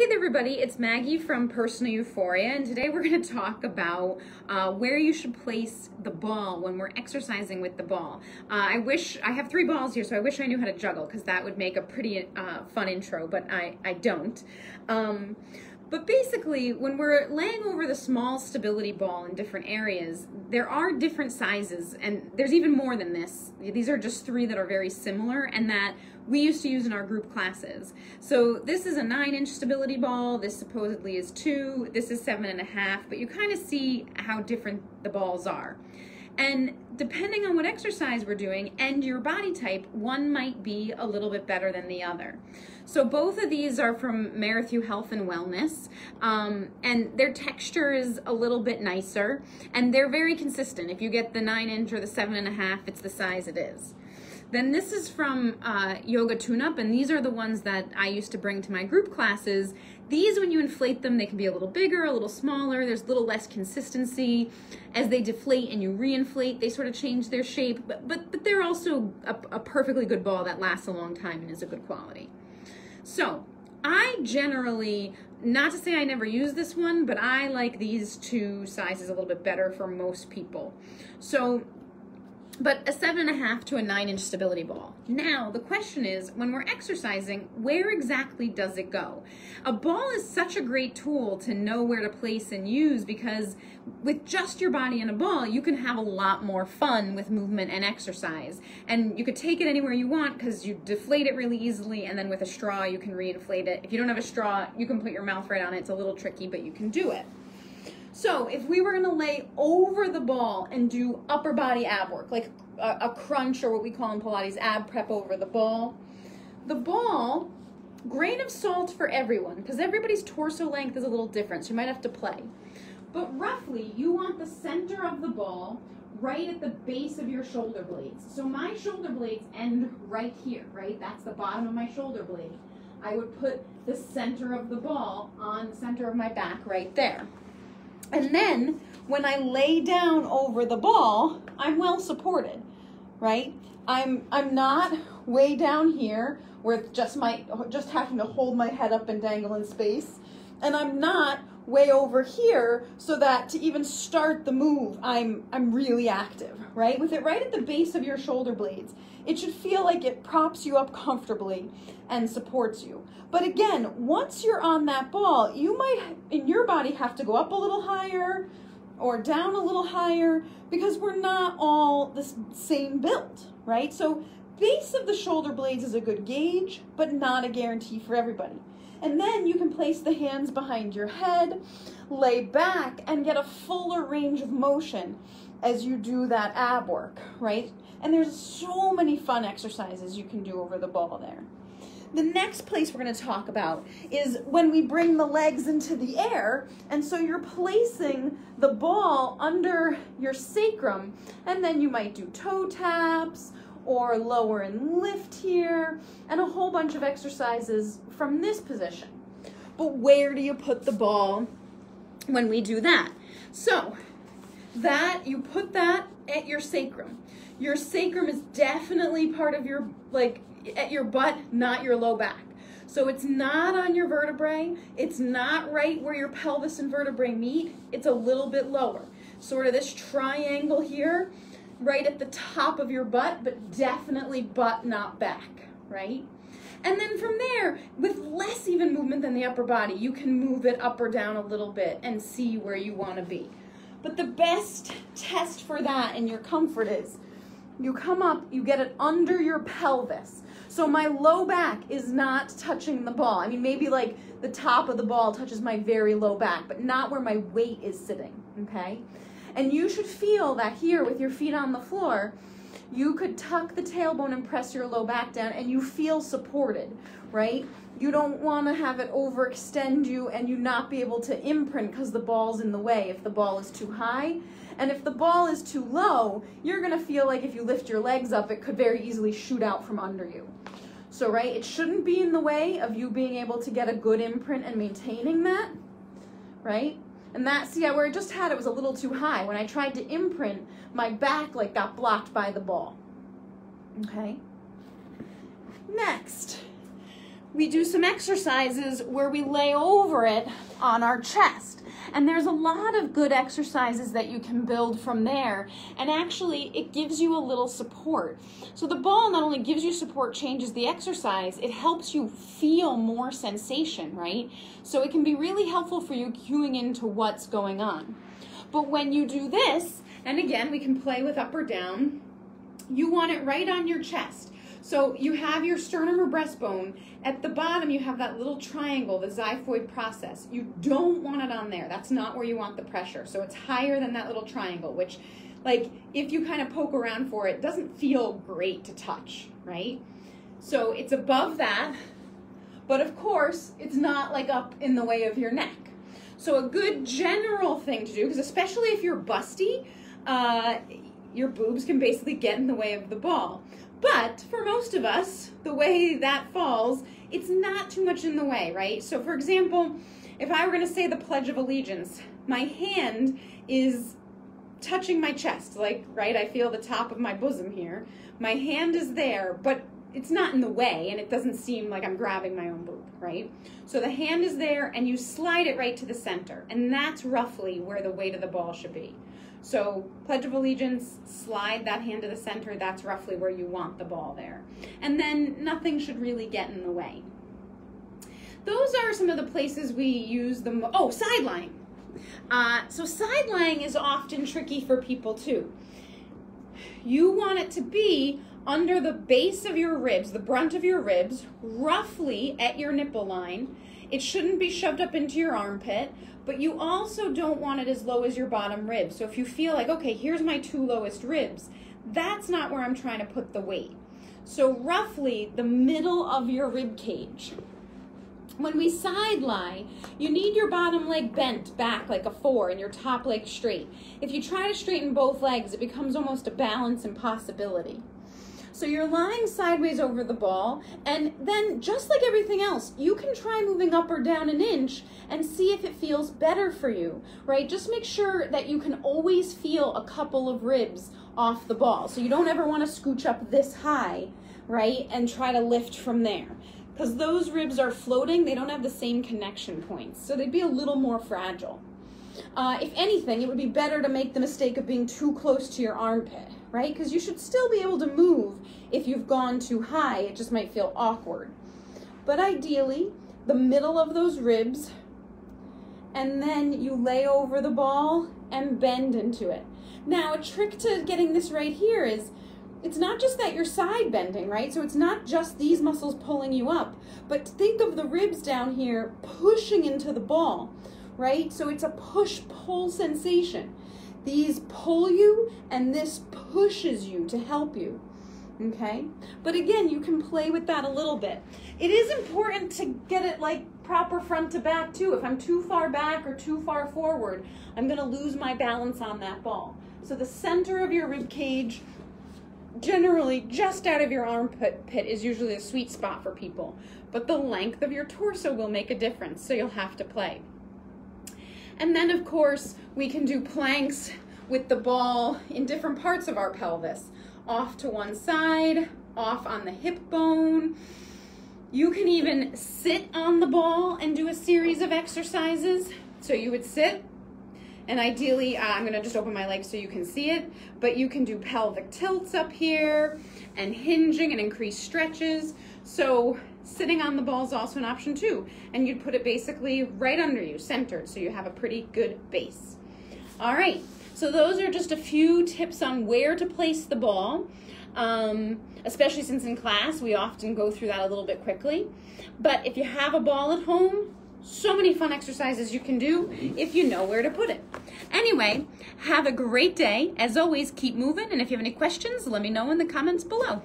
Hey there everybody, it's Maggie from Personal Euphoria, and today we're going to talk about where you should place the ball when we're exercising with the ball. I have 3 balls here, so I wish I knew how to juggle because that would make a pretty fun intro, but I don't. But basically, when we're laying over the small stability ball in different areas, there are different sizes, and there's even more than this. These are just 3 that are very similar and that we used to use in our group classes. So this is a 9-inch stability ball, this supposedly is 2, this is 7.5, but you kind of see how different the balls are. And depending on what exercise we're doing and your body type, one might be a little bit better than the other. So both of these are from Marathon Health and Wellness, and their texture is a little bit nicer, and they're very consistent. If you get the 9-inch or the 7.5, it's the size it is. Then this is from Yoga Tune-Up, and these are the ones that I used to bring to my group classes. These, when you inflate them, they can be a little bigger, a little smaller, there's a little less consistency. As they deflate and you reinflate, they sort of change their shape, but they're also a perfectly good ball that lasts a long time and is a good quality. So, I generally, not to say I never use this one, but I like these 2 sizes a little bit better for most people. So, but a 7.5 to a 9-inch stability ball. Now, the question is, when we're exercising, where exactly does it go? A ball is such a great tool to know where to place and use because with just your body and a ball, you can have a lot more fun with movement and exercise. And you could take it anywhere you want because you deflate it really easily, and then with a straw, you can reinflate it. If you don't have a straw, you can put your mouth right on it. It's a little tricky, but you can do it. So if we were gonna lay over the ball and do upper body ab work, like a crunch or what we call in Pilates ab prep over the ball, grain of salt for everyone, because everybody's torso length is a little different, so you might have to play. But roughly, you want the center of the ball right at the base of your shoulder blades. So my shoulder blades end right here, right? That's the bottom of my shoulder blade. I would put the center of the ball on the center of my back right there. And then when I lay down over the ball, I'm well supported, right? I'm not way down here with just having to hold my head up and dangle in space. And I'm not way over here so that to even start the move, I'm really active, right? With it right at the base of your shoulder blades, it should feel like it props you up comfortably and supports you. But again, once you're on that ball, you might, in your body, have to go up a little higher or down a little higher because we're not all the same build, right? So base of the shoulder blades is a good gauge, but not a guarantee for everybody. And then you can place the hands behind your head, lay back, and get a fuller range of motion as you do that ab work, right? And there's so many fun exercises you can do over the ball there. The next place we're going to talk about is when we bring the legs into the air, and so you're placing the ball under your sacrum, and then you might do toe taps, or lower and lift here, and a whole bunch of exercises from this position. But where do you put the ball when we do that? So that you put that at your sacrum. Your sacrum is definitely part of your, at your butt, not your low back. So it's not on your vertebrae, it's not right where your pelvis and vertebrae meet, it's a little bit lower. Sort of this triangle here, right at the top of your butt, but definitely butt, not back, right? And then from there, with less even movement than the upper body, you can move it up or down a little bit and see where you want to be. But the best test for that and your comfort is you come up, you get it under your pelvis. So my low back is not touching the ball. I mean, maybe like the top of the ball touches my very low back, but not where my weight is sitting, okay? And you should feel that here with your feet on the floor, you could tuck the tailbone and press your low back down and you feel supported, right? You don't want to have it overextend you and you not be able to imprint because the ball's in the way if the ball is too high. And if the ball is too low, you're going to feel like if you lift your legs up, it could very easily shoot out from under you. So, right, it shouldn't be in the way of you being able to get a good imprint and maintaining that, right? And that, see, where I just had it was a little too high. When I tried to imprint, my back got blocked by the ball. Okay? Next, we do some exercises where we lay over it on our chest. And there's a lot of good exercises that you can build from there. And actually, it gives you a little support. So the ball not only gives you support, changes the exercise, it helps you feel more sensation, right? So it can be really helpful for you cueing into what's going on. But when you do this, and again, we can play with up or down, you want it right on your chest. So you have your sternum or breastbone. At the bottom, you have that little triangle, the xiphoid process. You don't want it on there. That's not where you want the pressure. So it's higher than that little triangle, which, like, if you kind of poke around for it, doesn't feel great to touch, right? So it's above that, but of course, it's not like up in the way of your neck. So a good general thing to do, because especially if you're busty, your boobs can basically get in the way of the ball. But for most of us, the way that falls, it's not too much in the way, right? So for example, if I were going to say the Pledge of Allegiance, my hand is touching my chest, like, right? I feel the top of my bosom here. My hand is there, but it's not in the way, and it doesn't seem like I'm grabbing my own boob, right? So the hand is there, and you slide it right to the center, and that's roughly where the weight of the ball should be. So Pledge of Allegiance, slide that hand to the center, that's roughly where you want the ball there. And then nothing should really get in the way. Those are some of the places we use the side lying. So side lying is often tricky for people too. You want it to be under the base of your ribs, the brunt of your ribs, roughly at your nipple line. It shouldn't be shoved up into your armpit, but you also don't want it as low as your bottom ribs. So if you feel like, okay, here's my two lowest ribs, that's not where I'm trying to put the weight. So roughly the middle of your rib cage. When we side lie, you need your bottom leg bent back like a 4 and your top leg straight. If you try to straighten both legs, it becomes almost a balance impossibility. So you're lying sideways over the ball, and then just like everything else, you can try moving up or down an inch and see if it feels better for you, right? Just make sure that you can always feel a couple of ribs off the ball. So you don't ever want to scooch up this high, right, and try to lift from there. Because those ribs are floating, they don't have the same connection points, so they'd be a little more fragile. If anything, it would be better to make the mistake of being too close to your armpit, right? Because you should still be able to move if you've gone too high. It just might feel awkward. But ideally, the middle of those ribs, and then you lay over the ball and bend into it. Now, a trick to getting this right here is, it's not just that you're side bending, right? So it's not just these muscles pulling you up, but think of the ribs down here pushing into the ball, right? So it's a push-pull sensation. These pull you, and this pushes you to help you, okay? But again, you can play with that a little bit. It is important to get it like proper front to back too. If I'm too far back or too far forward, I'm gonna lose my balance on that ball. So the center of your rib cage, generally just out of your armpit is usually a sweet spot for people, but the length of your torso will make a difference, so you'll have to play. And then of course, we can do planks with the ball in different parts of our pelvis. Off to one side, off on the hip bone. You can even sit on the ball and do a series of exercises. So you would sit, and ideally, I'm gonna just open my legs so you can see it, but you can do pelvic tilts up here and hinging and increased stretches. So sitting on the ball is also an option too. And you'd put it basically right under you, centered, so you have a pretty good base. All right, so those are just a few tips on where to place the ball, especially since in class, we often go through that a little bit quickly. But if you have a ball at home, so many fun exercises you can do if you know where to put it. Anyway, have a great day. As always, keep moving, and if you have any questions, let me know in the comments below.